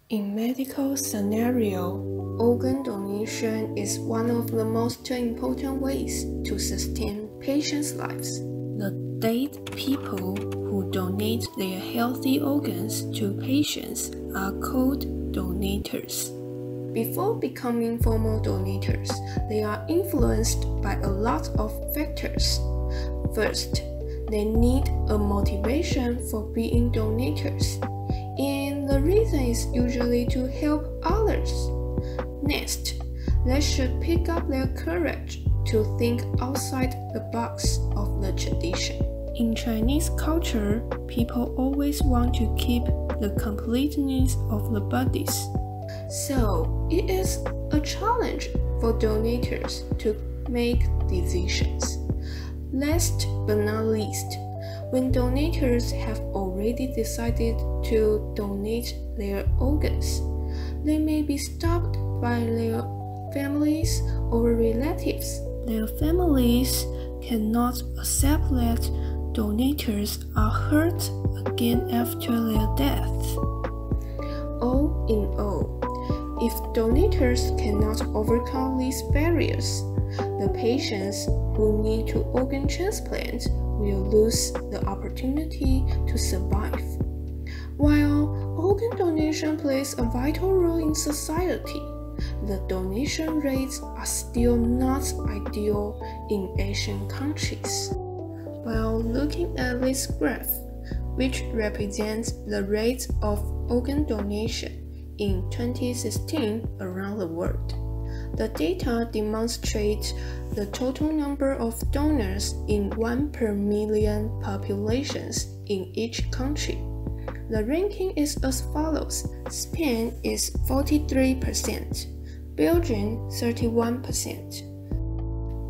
In medical scenario, organ donation is one of the most important ways to sustain patients' lives. The dead people who donate their healthy organs to patients are called donators. Before becoming formal donators, they are influenced by a lot of factors. First, they need a motivation for being donators, and the reason is usually to help others. Next, they should pick up their courage to think outside the box of the tradition. In Chinese culture, people always want to keep the completeness of the bodies. So, it is a challenge for donators to make decisions. Last but not least, when donators have already decided to donate their organs, they may be stopped by their families or relatives. Their families cannot accept that donators are hurt again after their death. All in all, if donators cannot overcome these barriers, the patients who need to organ transplant will lose the opportunity to survive. While organ donation plays a vital role in society, the donation rates are still not ideal in Asian countries. While looking at this graph, which represents the rate of organ donation in 2016 around the world, the data demonstrates the total number of donors in 1 per million populations in each country. The ranking is as follows. Spain is 43%, Belgium 31%,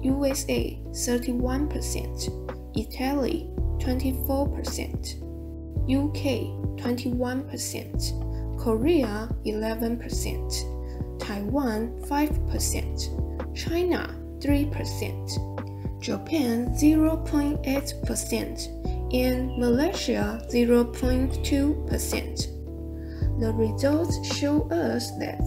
USA 31%, Italy 24%, UK 21%, Korea 11%, Taiwan 5%, China 3%, Japan 0.8%, and Malaysia 0.2%. The results show us that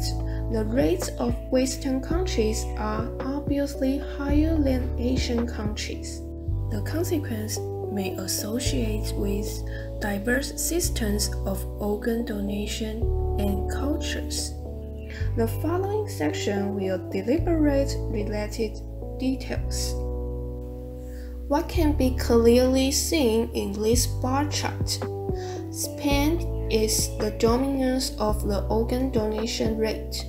the rates of Western countries are obviously higher than Asian countries. The consequence may associate with diverse systems of organ donation and cultures. The following section will deliberate related details. What can be clearly seen in this bar chart? Spain is the dominance of the organ donation rate.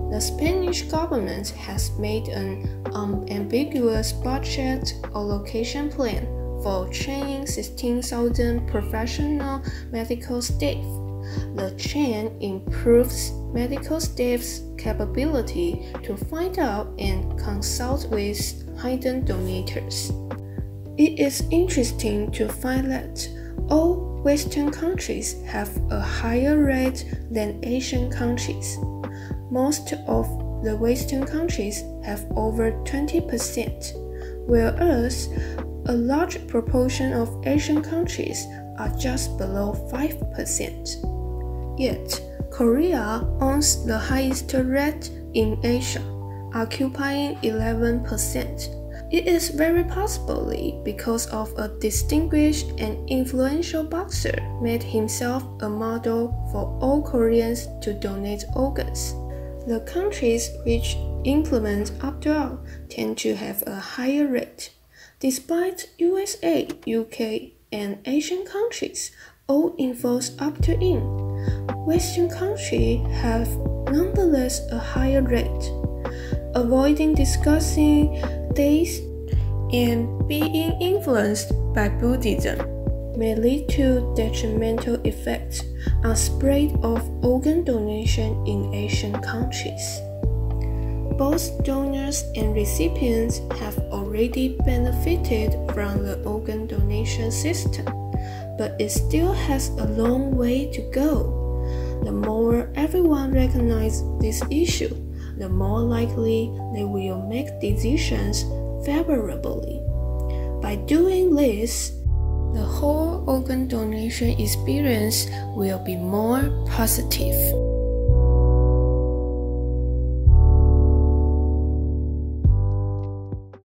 The Spanish government has made an unambiguous budget allocation plan for training 16,000 professional medical staff. The chain improves medical staff's capability to find out and consult with hidden donators. It is interesting to find that all Western countries have a higher rate than Asian countries. Most of the Western countries have over 20%, whereas a large proportion of Asian countries are just below 5%. Yet, Korea owns the highest rate in Asia, occupying 11%. It is very possibly because of a distinguished and influential boxer made himself a model for all Koreans to donate organs. The countries which implement opt-out tend to have a higher rate. Despite USA, UK, and Asian countries all enforce opt-in, Western countries have nonetheless a higher rate. Avoiding discussing this and being influenced by Buddhism may lead to detrimental effects on spread of organ donation in Asian countries. Both donors and recipients have already benefited from the organ donation system, but it still has a long way to go. The more everyone recognizes this issue, the more likely they will make decisions favorably. By doing this, the whole organ donation experience will be more positive.